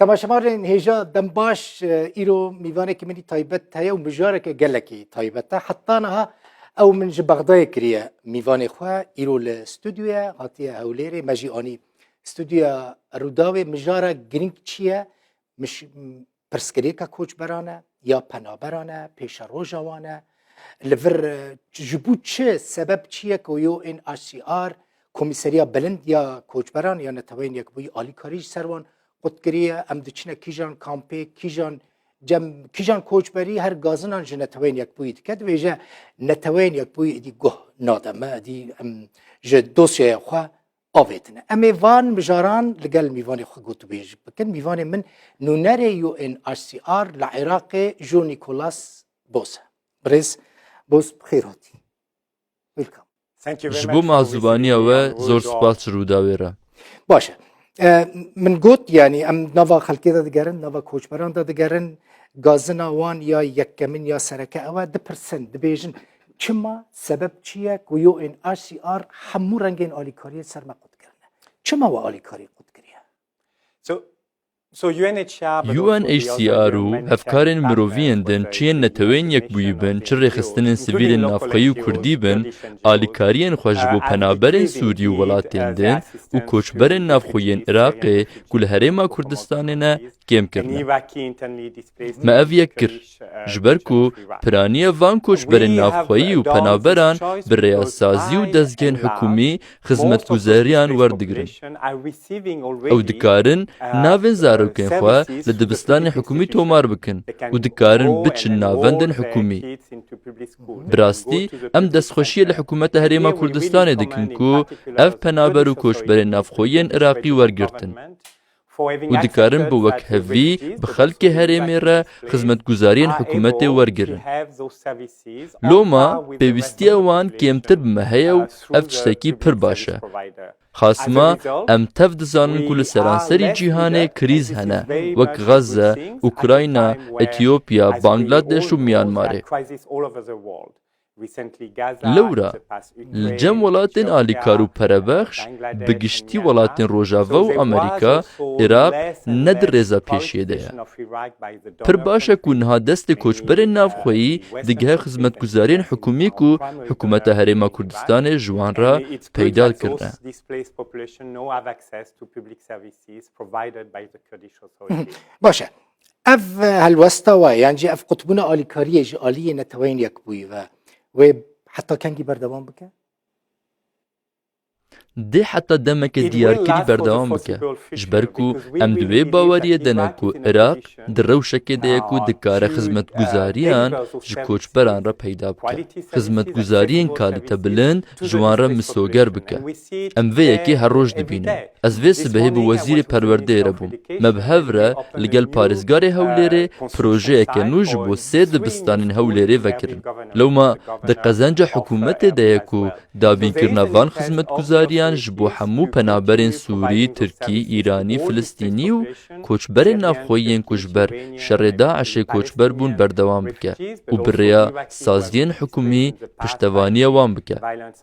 تماشاوان هێژا دەم باش ئیرۆ میوانێکی منی تایبەت هەیە و مژارێکە گەلێکی تایبەتە حتانەها ئەو من ji بەغدایê kiriye میوانê xwe îro li stûdyoya hatiye Hewlêrê me jî anî stûdyoya Rûdawê mijara giring çi ye pirskirêka koçberan e ya penaberan e pêşa roja wan e li vir ji bo çi sebeb çi ye ku UNHCR Komîseriya Bilind ya koçberan ya netewên yekbûyî alîkarî ji ser wan قطكريه ام دچنه کیجان کامپی کیجان کوچبری هر گازنان جه نتوین یک بوید کد ویجه نتوین یک بوید دی گوه نادمه دی جه دوسیه خواه آویتنه امی وان مجاران لگل میوان خواه گوتو بیج بکن میوان من نونره UNHCR لعراق جو نیکولاس بوسه برز بوس بخیر هاتی ویلکم جبو معزوبانیه و زور سپاس روداویره باشه من گوت یعنی ام نوا خلکی دا دگرن نوا کوچبران دا دگرن گازنا وان یا یکمین یا سرکه اوا 2% دبیجن چما سبب چیه که UNHCR همو رنگین آلیکاری سرما قد کرنه چما و آلیکاری قد کریه UNHCR و هفکارن مروفین دن چین نتوین یک بوی بن چه رخستن سویل نافخی و کردی بن آلیکارین خوشبو پنابرین سوری و ولاتین دن و کوچبرین نافخوین عراق کل هرما کردستان نه کم کرنه ما او یک کر جبرکو پرانی وان کوچبرین نافخوی و پنابران بر ریاسازی و دزگین حکومی خدمت گزاریان وردگرن او دکارن ناوین زاروکین خواه لدبستان حکومی تومار بکن و دکارن بچن ناوندن حکومی براستی ام دستخوشی لحکومت هریما کردستان دکن کو اف پنابر و کوچبرین نافخوین عراقی ورگرتن و دکارن بو وک هوی بخلق هریمی را خدمت گزارین حکومت ورگرن لوما پیوستی وان کمتر بمهیه و اف تشتکی پر باشه خاصما ام تف دزانن کل سرانسری جیهانه کریز هنه وک غزه، اوکراینا، اتیوپیا، بانگلادش و میانماره. لورا الجم ولاتن آلیکارو پربخش بگشتی ولاتن روژاوا و امریکا عراق ندر رزا پیشیه ده پر باشه که نها دست کوچبر نافخویی دیگه خدمت گزارین حکومی کو حکومت هریما کردستان جوان را پیدا کرده باشه اف هالوستا و یعنی اف قطبون آلیکاریه آلیه نتوین یک بوی و حتی کنگی بردوام بکه؟ ده حتی دمک دیارکری بردوام بکه جبرکو ام دوی باوریه دنکو عراق در روشک دیکو دکار خدمت گزاریان جکوچبران را پیدا بکه خدمت گزارین کالیتا بلند جوان را مسوگر بکه ام ویکی هر روش دبینه از وی سبهی به وزیر پرورده ربوم مبهو را لگل پارزگار هولیره پروژه اکه نوش بو سید بستانین هولیره وکرن لو ما ده قزنج حکومت دیکو دابین کرنا وان خدمت گزاریان جبو همو پنابرین سوری، ترکی، ایرانی، فلسطینی و کوچبرین نافخویین کوچبر شر داعش کوچبر بون بردوام بکه و بریا سازین حکومی پشتوانی وان بکه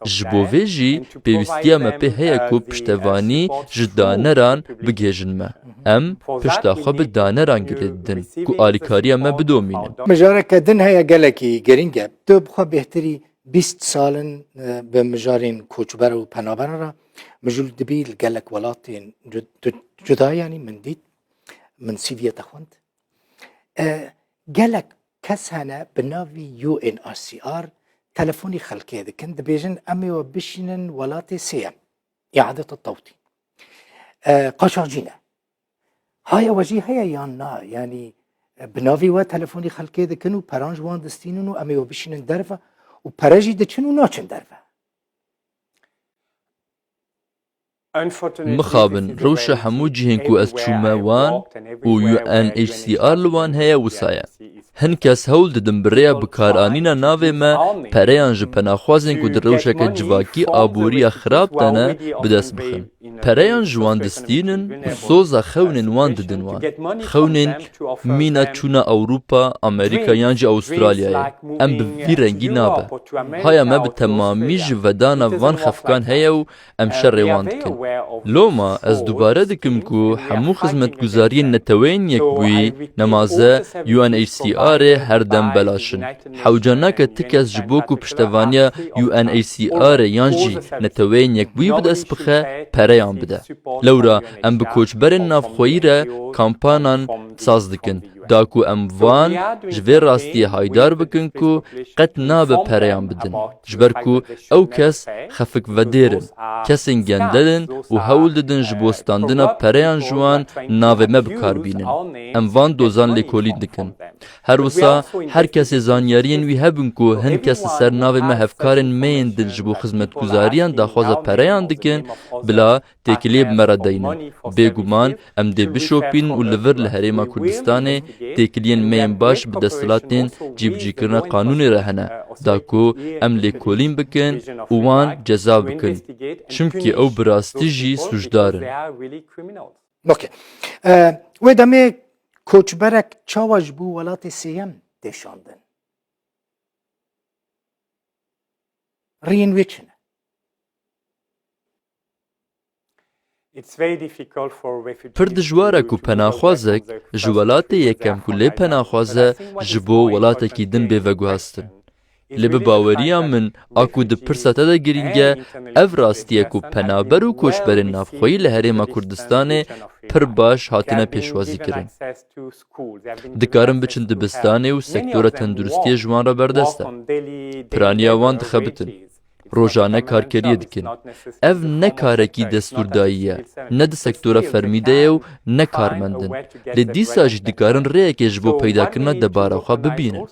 جبو ویجی پیوستیا مپی هیا کو پشتوانی جدانران بگیجن ما ام پشتاخو بدانران گردن کو آلیکاریا ما بدومینن مجارک دن هیا گلکی گرینگه تو بخوا بهتری 20 سالن به مجارین کوچبر و پنابر را مجول دبیل گلک ولاتین جدا یعنی من دید من سیویت خوند گلک کس هنه بناوی UNHCR تلفونی خلقیه دکن دبیجن امی و بشینن ولات سیم اعادة التوطين قاشاجینه های وجی هیا یا نه یعنی بناوی و تلفونی خلقیه دکن و پرانج وان دستینن و امی و بشینن درفه و پرجی دچن و ناچن درفه مخابن روش همو جهن کو از چوما وان و UNHCR لوان هیا وسایا هن کس هول ددن بریا بکارانینا ناوی ما پریان جپناخوازن کو در روشک جواکی آبوری خراب دانه بدست بخن پەرەیان ji wan distînin û soza xewnên wan didin wan. Xewnên mîna çûna Ewropa, Amerîka yan jî Avustralyayê. Em bi vî rengî nabe. Haya me bi temamî ji vedana van xefkan heye û em şerê wan dikin. Loma ez dubare dikim ku hemû xizmetguzariyên netewên yekbûyî nemaze UNHCRê her dem belaşin. Hewca nake ti kes ji bo ku piştevaniya UNHCRê yan jî netewên yekbûyî bi dest bixe pereyan bide. Lewra em bi koçberên navxweyî re kampanan saz dikin. Da ku em van ji vê rastiyê haydar bikin ku qet nabe pereyan bidin. Ji ber ku ew kes xefikvedêr in, kesên gendelin û hewl didin ji bo standina pereyan ji wan navê me bikarbînin. Em van dozan lêkolî dikin. Her wisa her kesê zanyariyên wî hebin ku hin kes li ser navê me hevkarên me yên din ji bo xizmetguzariyan daxwaza pereyan dikin, bila têkiliyê bi me re deynin. Bêguman em dê bişopîn û li vir li Herêma Kurdistanê têkiliyên me yên baş bi desthilatên cîbicîkirina qanûnê re hene, da ku em lêkolîn bikin û wan ceza bikin. Çimkî ew bi rastî jî sujdar in. Okay. Wê demê koçberek çawa ji bo welatê sêyem têşandin? Riyên wê çi ne? Pir dijwar e ku penaxwazek ji welatê yekem ku lê penaxwaze ji bo welatekî din bê veguhestin. Lê bi baweriya min a ku di pirsa te de girîng e, ev rastiye ku penaber û koçberên navxweyî li Herêma Kurdistanê pir baş hatine pêşwazî kirin. Dikarin biçin dibistanê û sektora tenduristiyê ji wan re berdest e. Piraniya wan dixebitin. Rojane karkeriyê dikin. Ev ne karekî destûrdayî ye, ne di sektora fermî de ye û ne karmendin. Lê dîsa jî dikarin rêyekê ji bo peydakirina debara xwe bibînin.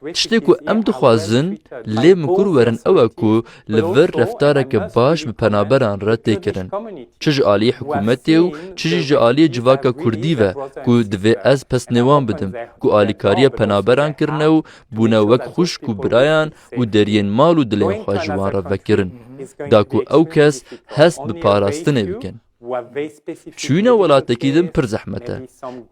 Tiştê ku em dixwazin, lê mikur werin ew e ku li vir reftareke baş bi penaberan re têkirin. Çi ji aliyê hikûmetê û çi jî ji aliyê civaka Kurdî ve ku divê ez pesnêwan bidim, ku alîkariya penaberan kirine û bûne wek xwişk û birayan û deriyên mal û dilên xwe ji wan re vekirin. Da ku ew kes hest bi parastinê bikin. Çûna welatekî din pir zehmet e.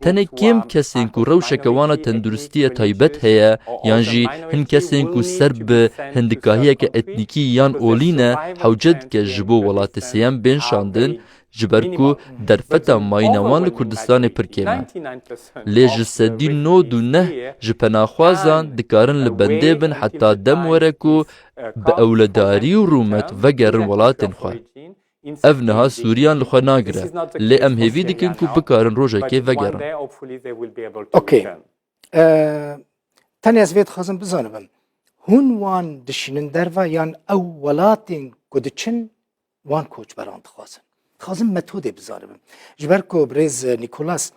Tenê kêm kesên ku rewşeke wana tenduristiyê taybet heye yan jî hin kesên ku ser bi hindikahiyeke etnîkî yan olî ne hewce dike ji bo welatê sêyem bên şandin, ji ber ku derfeta mayîna wan li Kurdistanê pir kêm e. Lê ji sedî nod û neh ji penaxwazan dikarin li bendê bin heta dem were ku bi ewledarî û rûmet vegerin welatên xwe. Ev niha Sûriyan li xwe nagire, lê em hêvî dikin ku bikarin rojekê vegerin. Okay. Tenê ez vê dixwazim bizanibim. Hûn wan dişînin derve yan ew welatên ku diçin wan koçberan dixwazin. Dixwazim metodê bizanibim. Ji ber ku birêz Nîkolas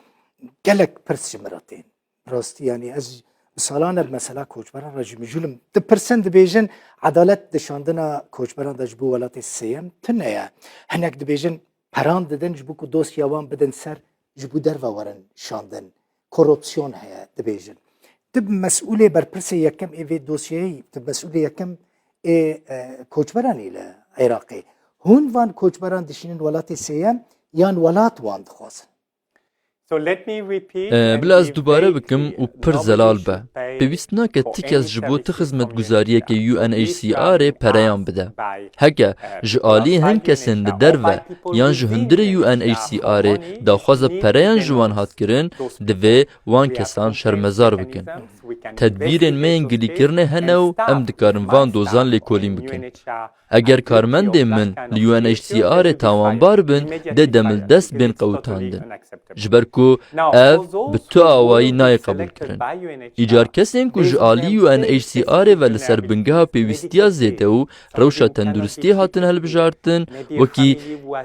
gelek pirs ji me re tên. Rastî yanî ez misalan mesela koçberan re jî mijûlim dipirsin dibêjin edalet dişandina koçberan de ji bo welatê sêyem tune ye. Hinek dibêjin peran didin ji bo ku dosya wan bidin ser ji bo derve werin şandin. Korupsiyon heye dibêjin. Tib mes'ûlê berpirsê yekem ê vê dosyayê tib mes'ûlê yekem ê koçberanî li Iraqê. Hûn van koçberan dişînin welatê sêyem yan welat wan dixwazin? Bila ez dubare bikim û pir zelal be. Pêwîst nake ti kes ji bo ti xizmetguzariyeke UNHCRê pereyan bide. Heke ji aliyê hin kesên li derve yan ji hundirê UNHCRê daxwaza pereyan ji wan hat kirin, divê wan kesan şermezar bikin. Tedbîrên me yên gilîkirinê hene û em dikarin van dozan lêkolîn bikin. Eger karmendên min li UNHCRê tawanbar bin, de demildest bên qewitandin. Ji ber ku ev bi tu awayî nayê qebûl kirin. Îcar kesên ku ji alî UNHCRê ve li ser bingeha pêwîstiya zêde û rewşa tenduristiyê hatin hilbijartin, wekî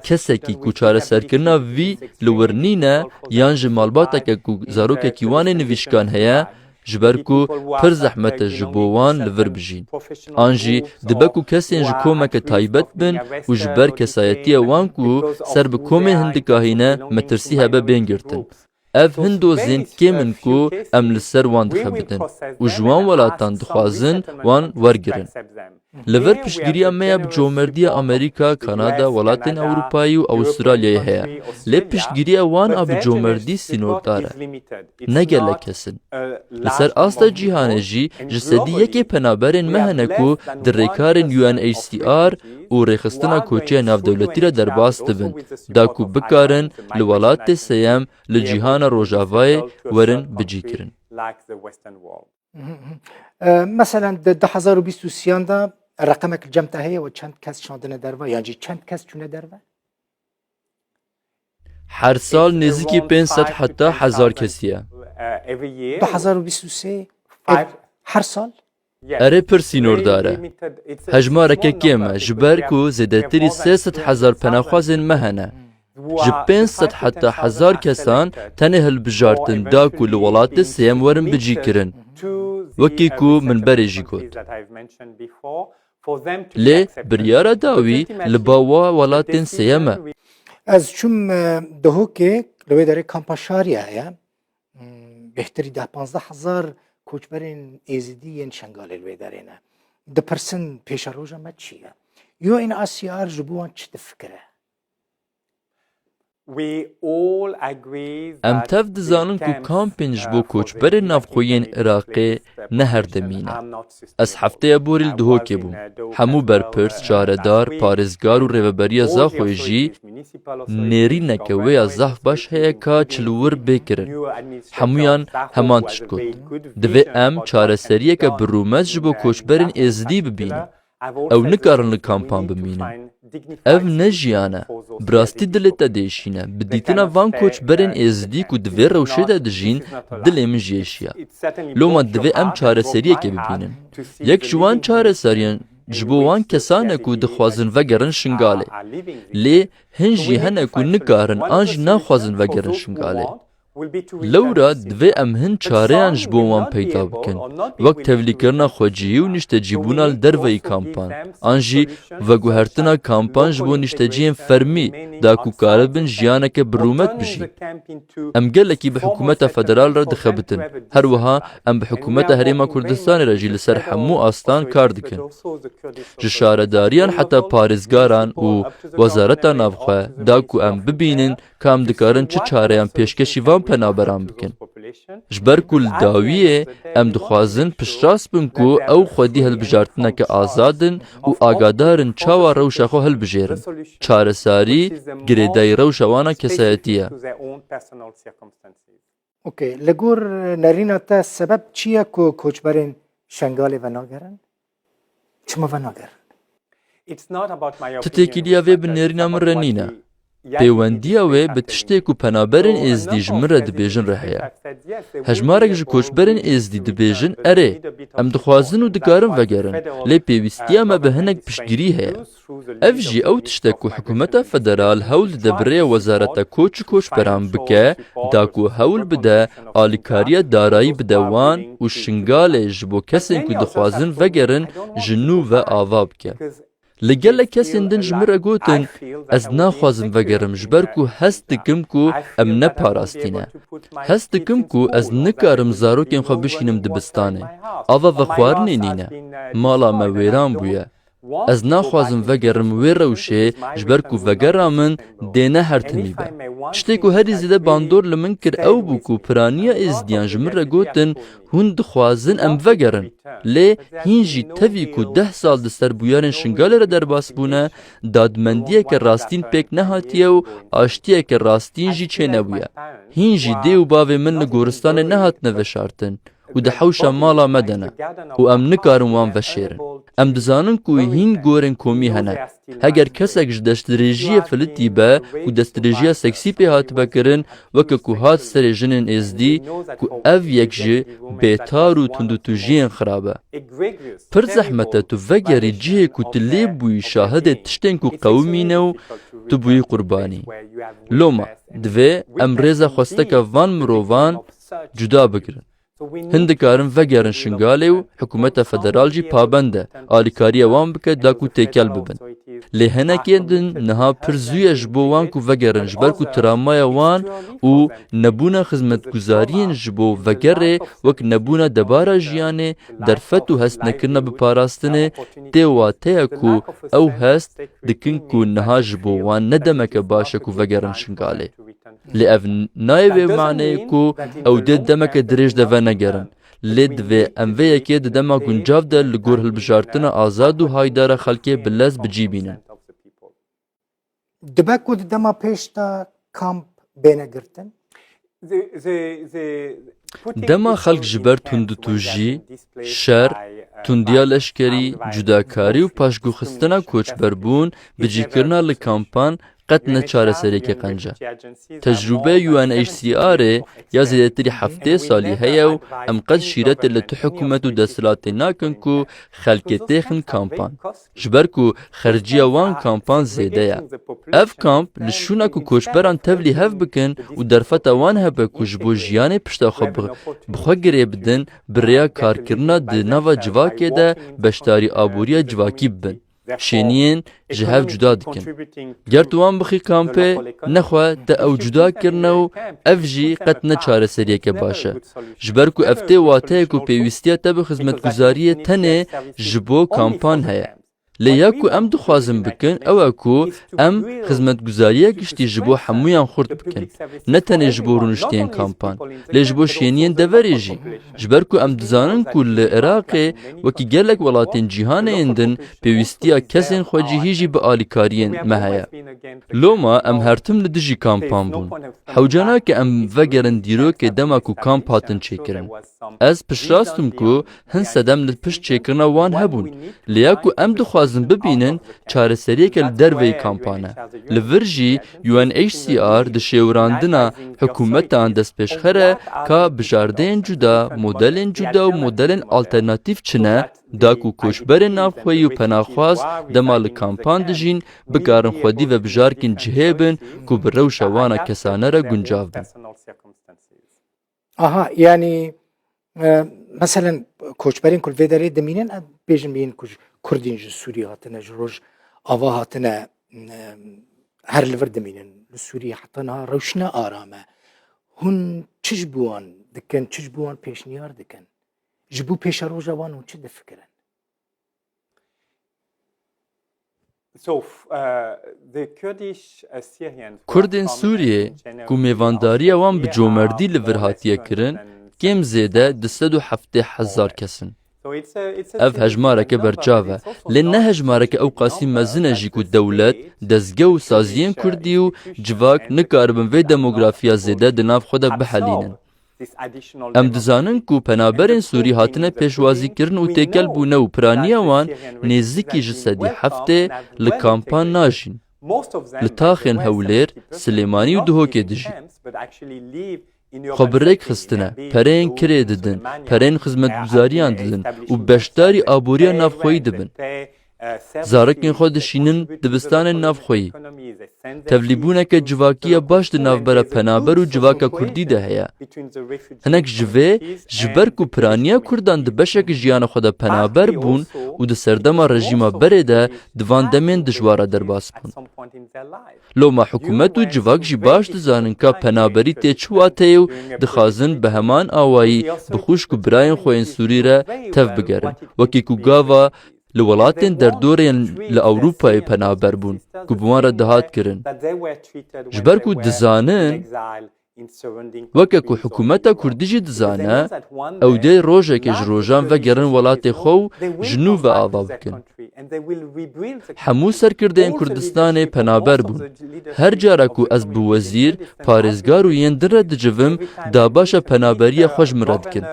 kesekî ku çareserkirina vî li wir nîne yan ji malbateke ku zarokekî wanê nivîşkan heye, ji ber ku pir zehmet e ji bo wan li vir bijîn. An jî dibe ku kesên ji komeke taybet bin û ji ber kesayetiya wan ku ser bi komên hindikahîne metirsî hebe bên girtin. ev hin dozên kêm in ku em li ser wan dixebitin û ji wan welatan dixwazin wan wergirin. Li vir piştgiriya me ya bi comerdiya Amerîka, Kanada, welatên Ewropayî û Avustralyayê heye. Lê piştgiriya wan a bi comerdî sînordar e. Ne gelek kesin. Li ser asta cîhanê jî ji sedî yekê penaberên me hene ku di rêkarên UNHCR û rêxistina koçiya navdewletî re derbas dibin, da ku bikarin li welatê sêyem li cîhana rojavayê werin bicîkirin. مثلا د 2023 دا رقمك الجمع هي وچند کس شاندنه دروا یعنی چند کس چونه دروا Her sal nêzîkî 500 heta 1000 kesî ye. 2023 her sal Erê pir sînordar e. Hejmareke kêm e ji ber ku zêdetirî 300,000 penaxwazên me hene. Ji 500 heta 1000 kesan tenê hilbijartin da ku li welatê sêyem werin bicîkirin. Wekî ku min berê jî got. Lê biryara dawî li bawa welatên sêyem e. از چون دهوکه لوی داره کامپا شاریه یا بهتری 15,000 کوچبرین ایزیدی ین شنگال لوی داره نه ده پرسن پیش روژا ما چیه یو این آسیار جبوان چه تفکره Em tev dizanin ku kampên ji bo koçberên navxweyên Iraqê ne herdemîn e. Ez hefteya borî li Duhokê bûm. Hemû berpirs, çaredar, parêzgar û rêveberiya Zaxoyê jî nêrîneke wê ya zax baş heye ka çilwir bêkirin. Hemûyan heman tişt got. Divê em çareseriyeke birûmez ji bo koçberên êzidî bibînin. Ew nikarin li kampan bimînin. Ev ne jiyan e. Bi rastî dilê te diêşîne. Bi dîtina van koçberên êzidî ku di vê rewşê de dijîn, dilê min jî êşiya. Loma divê em çareseriyekê bibînin. Yek ji wan çareseriyan ji bo wan kesan e ku dixwazin vegerin şingalê. Lê hin jî hene ku nikarin an jî naxwazin vegerin şingalê. Lewra divê em hin çareyan ji bo wan peyda bikin. Wek tevlîkirina xwecihî û nîştecîbûna li derveyî kampan. An jî veguhertina kampan ji bo nîşteciyên fermî da ku karibin jiyaneke birûmet bijîn. Em gelekî bi hikûmeta federal re dixebitin. Her wiha em bi hikûmeta Herêma Kurdistanê re jî li ser hemû astan kar dikin. Ji şaredariyan heta parêzgaran û wezareta navxwe da ku em bibînin ka em dikarin çi çareyan pêşkêşî van penaberan bikin. Ji ber ku li dawiyê em dixwazin piştrast bin ku ew xwedî hilbijartineke azadin û agadarin çawa rewşa xwe hilbijêrin. Çareserî girêdayî rewşa wana kesayetî ye. اوکی لگور نرینا تا سبب چیه کو کوچبرین شنگال و ناگرن چما و ناگرن Titêkiliya vê bi nêrîna min re nîne. Pêwendiya wê bi tiştê ku penaberên êzidî ji min re dibêjin re heye. Hejmarek ji koçberên êzidî dibêjin erê, em dixwazin û dikarin vegerin, lê pêwîstiya me bi hinek piştgirî heye. Ev jî ew tişt e ku hikûmeta federal hewl dide bi rêya Wezareta Koç û Koçberan bike, da ku hewl bide alîkariya darayî bide wan û şingalê ji bo kesên ku dixwazin vegerin ji nû ve ava bike. Li gelek kesên din ji min re gotin ez naxwazim vegerim ji ber ku hest dikim ku em neparastîne. Hest dikim ku ez nikarim zarokên xwe bişînim dibistanê. Ava vexwarinê nîne. Mala me wêran bûye. Ez naxwazim vegerim wê rewşê ji ber ku vegera min dêne her timî be. Tiştê ku herî zêde bandor li min kir ew bû ku piraniya êzidiyan ji min re gotin hûn dixwazin em vegerin. Lê hîn jî tevî ku 10 sal di ser bûyerên şingalê re derbas bûne, dadmendiyeke rastîn pêk nehatiye û aştiyeke rastîn jî çê nebûye. Hîn jî dê û bavê min li goristanê nehatine veşartin û di hewşa mala me de ne û em nikarin wan veşêrin. Em dizanin ku hîn gorên komî hene. Heger kesek ji destdirêjiyê filitî be û destdirêjiya seksî pê hatibe kirin, weke ku hat serê jinên êzidî, ku ev yek ji bêtar û tundutujiyên xirab e. Pir zehmet e tu vegerî cihê ku tu lê bûyî şahidê tiştên ku qewimîne û tu bûyî qurbanî. Loma, divê em rêza xwesteka van mirovan cuda bigirin. Hin dikarin vegerin şingalê û hikûmeta federal jî pabend e alîkariya wan bike da ku têkel bibin. لێ هەنێکێن نەها پر زوویە ji bo wan ku vegerin ji ber ku travmaya wan û nebûna xizmetguzariyên ji bo vegerê wek nebûna debara jiyanê derfet û hestnekirina biparastinê tê wateya ku ew hest dikin ku niha ji bo wan ne demeke baş e ku vegerin şingalê. Lê ev nayê vê maneyê ku ew dê demeke dirêj de venegerin. Lê divê em vê yekê di dema guncav de li gor hilbijartina azad û haydara xelkê bi lez bicîbînin. Dibe ku di dema pêş de kamp bêne girtin? Dema xelk ji ber tundutûjî, şer, tundiya leşkerî, cudakarî û paşgûxistina koçberbûn, bicîkirina li kampan qet ne çaresereke qenca. Tecrübe UNHCR'ê ya zêdetirî heftê salî heye û em qet şîretê li tu hikûmet û desthilatê nakin ku xelkê têxin kampan. Ji ber ku xerciya wan kampan zêde ye. Ev kamp li şûna ku koçberan tevlî hev bikin û derfeta wan hebe ku ji bo jiyanê pişta xwe bi xwe girê bidin, bi rêya karkirina di nava civakê de beşdarî aboriya civakî bibin. Şêniyên ji hev cuda dikin. Ger tu wan bixî kampê, nexwe te ew cuda kirine û ev jî qet ne çareseriyeke baş e. Ji ber ku ev tê wateyek û pêwîstiya te bi xizmetguzariyê tenê ji bo kampan heye. Lê ya ku em dixwazin bikin, ew e ku em xizmetguzariya giştî ji bo hemûyan xurt bikin. Ne tenê ji bo rûniştiyên kampan, lê ji bo şêniyên deverê jî. Ji ber ku em dizanin ku li Iraqê wekî gelek welatên cîhanê yên din, pêwîstiya kesên xwecihî jî bi alîkariyên me heye. Loma em hertim li dijî kampan bûn. Hewcanake em vegerin dîrokê dema ku kamp hatin çêkirin. Ez piştrast im ku hin sedem li pişt çêkirina wan hebûn. Lê ya ku em dixwazin bibînin çareseriyeke li derveyî kampan e. Li vir jî UNHCR di şêwirandina hikûmetan destpêşxer e ka bijardeyên cuda, modelên cuda û modelên alternatîv çine da ku koçberên navxweyî û penaxwaz dema li kampan dijîn bikarin xwedî ve bijarkên cihê bin ku bi rewşa wana kesane re guncav bin. Aha, yani mesela koçberên ku vê derê dimînin em bêjin bîn ku Kurdên ji Sûriyê hatine ji roj ava hatine her li vir dimînin li Sûriyê heta niha rewşina arame. Hûn çi ji bo wan dikin, çi ji bo wan pêşniyar dikin? Ji bo pêşa roja wan hûn çi difikirin? Kurdên Sûriyê ku mêvandariya wan bi comerdî li vir hatiye kirin, kêm zêde 270,000 kesin. Ev hejmareke berçav e, lê ne hejmareke ew qasî mezin e jî ku dewlet, dezgeh û saziyên Kurdî û civak nikaribin vê demografiya zêde di nav xwe de bihelînin. Em dizanin ku penaberên Sûrî hatine pêşwazîkirin û têkel bûne û piraniya wan nêzîkî ji sedî heftê li kampan najîn. Li taxên Hewlêr, Silêmanî û Duhokê dijî. Xwe bi rêk xistine, pereyên kirê didin, pereyên xizmetguzariyan didin û beşdarî aboriya navxweyî dibin. Zarekên xwe dişînin dibistanên navxweyî. Tevlîbûneke civakiya baş di navbera penaber û civaka Kurdî de heye. Hinek ji vê, ji ber ku piraniya Kurdan di beşekî jiyana xwe de penaber bûn û di serdema rejîma berê de di van demên dijwar e derbas bûn. Loma hikûmet û civak jî baş dizanin ka penaberî tê çi wateyê û dixwazin bi heman awayî bi xwişk û birayên xwe yên Sûrî re tev bigerin. Wekî ku gava li welatên derdorên li Ewropayê penaber bûn ku bi wan re dihat kirin. Ji ber ku dizanin weke ku hikûmeta Kurdî jî dizane, ew dê rojekê ji rojan vegerin welatê xwe û ji nû ve ava bikin. Hemû serkirdeyên Kurdistanê penaber bûn. Her cara ku ez bi wezîr, parêzgar û yên din re dicivim, dabaşa penaberiya xwe ji min re dikin.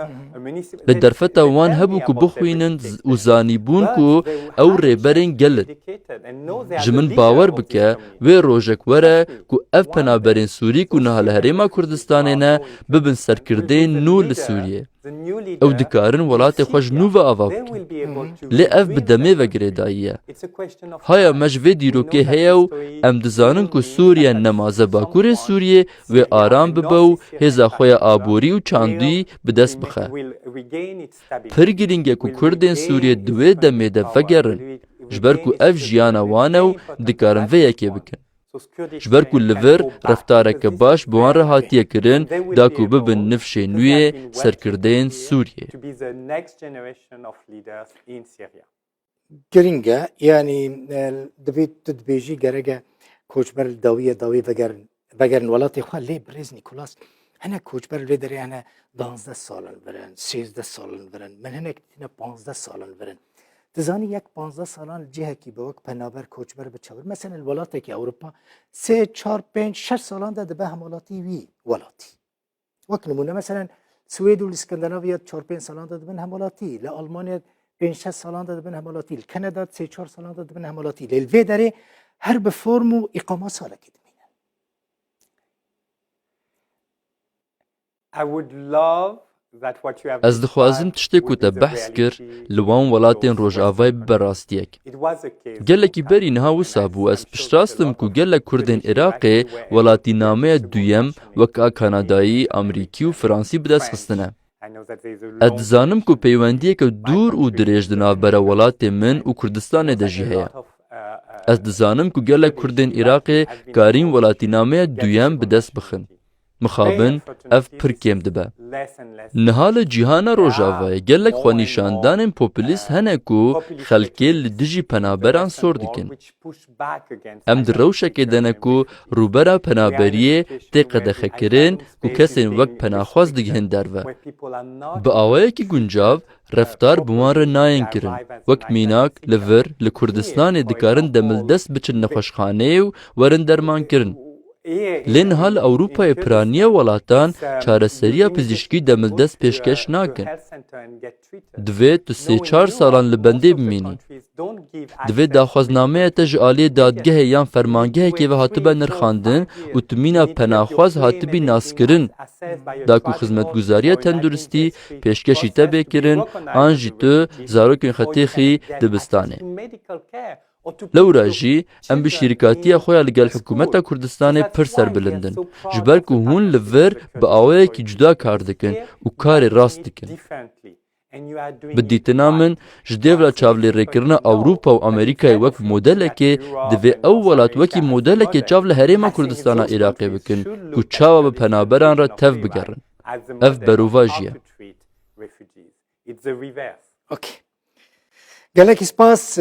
Li derfeta wan hebû ku bixwînin û zanîbûn ku ew rêberên gelin. Ji min bawer bike wê rojek were ku ev penaberên Sûrî ku niha li Herêma Kurdistanê ne bibin serkirdeyên nû li Sûriyê. Ew dikarin welatê xwe ji nû ve ava bikin. Lê ev bi demê vegirêdayî ye. Haya me ji vê dîrokê heye û em dizanin ku Sûriye nemaze Bakurê Sûriyê wê aram bibe û hêza xwe ya aborî û çandî bi dest bixe. Pir giring e ku Kurdên Sûriyê di wê demê de vegerin. ji ber ku ev jiyana wan e û dikarin vê yekê bikin. Ji ber ku li vir reftareke baş bi wan re hatiye kirin da ku bibin nifşê nû yê serkirdeyên Sûriyê. Giring e yani divê tu dibêjî gerek koçber li dawî vegerin welatê xwe lê birêz Nîkolas hinek koçber lê derê hene 12 salin virin 13 salin virin min hinek tîne 15 salin virin. Dizanî yek 15 salan li cihekî bi wek penaber koçber biçavir. Mesela li welatekî Ewropa 3, 4, 5, 6 salan de dibe hemalatî wî welatî. Wek nimûne mesela Swêd û li Skandinavya 4-5 salan de dibin hemalatî. Li Almanya 5-6 salan de dibin hemalatî. Li Kanada 3-4 salan de dibin hemalatî. Lê li vê derê her bi form û îqama salekê dimîne. Ez dixwazim tiştê ku te behs kir li wan welatên Rojavayê bibe rastiyek. Gelekî berî niha wisa bû ez piştrastim ku gelek Kurdên Iraqê welatînameya duyem weka Kanadayî, Amerîkî û Fransî bi dest xistine. Ez dizanim ku peywendiyeke dûr û dirêj di navbera welatê min û Kurdistanê de jî heye. Ez dizanim ku gelek Kurdên Iraqê karîn welatînameya duyem bi dest bixin. Mixabin ev pir kêm dibe. Niha li cîhana Rojavayê gelek xwenîşandanên populîst hene ku xelkê li dijî penaberan sor dikin. Em di rewşekê de ne ku rûbera penaberiyê tê qedexekirin û kesên wek penaxwaz digihin derve. Bi awayekî guncav, reftar bi wan re nayên kirin. Wek mînak li vir li Kurdistanê dikarin demildest biçin nexweşxaneyê û werin dermankirin. Lê niha li Ewropayê piraniya welatan çareseriya pizîşkî demildest pêşkeş nakin. Divê tu 3-4 salan li bendê bimînî. Divê daxwaznameya te ji aliyê dadgehê yan fermangehekê ve hatibe nirxandin û tu mîna penaxwaz hatibî naskirin. Da ku xizmetguzariya tenduristî pêşkeşî te bêkirin, an jî tu zarokên xwe têxî dibistanê. Lewra jî em bi şîrkatiya xwe ya li gel hikûmeta Kurdistanê pir serbilindin. Ji ber ku hûn li vir bi awayekî cuda kar dikin û karê rast dikin. Bi dîtina min ji dêvla çavlêrêkirina Ewropa û Amerîkayê wek modelekê divê ew welat wekî modelekê çav li herêma Kurdistana Iraqê bikin ku çawa bi penaberan re tev bigerin. Ev berûva jî ye. Gelekî spas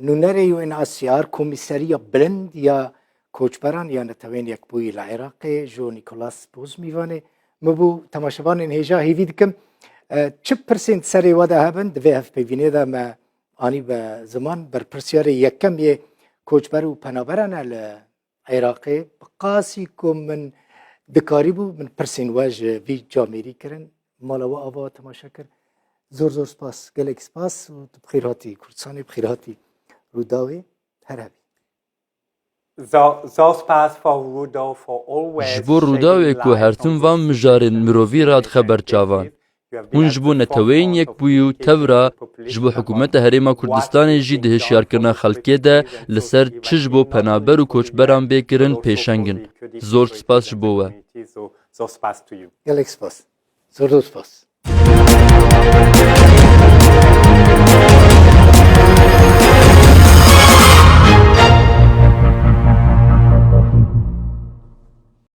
nûnerê û Asyar Komîseriya Bilind ya Koçberan ya Netewên Yekbûyî li Iraqê ji Nîkolas Bozmîvanê mibû temaşevanên hêja hêvî dikim çi pirsên serê we de hebin divê hevpeyvînê de me anî be ziman berpirsyarê yekem yê koçber û penaberan e li Iraqê bi qasî ku min dikarîbû min pirsên we ji vî camêrî kirin mala we ava temaşe kir. Zor spas gelek spas û tu bixêr hatî Kurdistanê bixêr hatî Rûdawê her hebî. Ji bo Rûdawê ku hertin van mijarên mirovî re dixeber çavan. Hûn ji bo neteweyên yekbûyî û tevra ji bo hikûmeta Herêma Kurdistanê jî di hişyarkirina xelkê de li ser çi ji bo penaber û koçberan bêkirin pêşengin. Zor spas ji bo we. Gelek spas. Zor spas.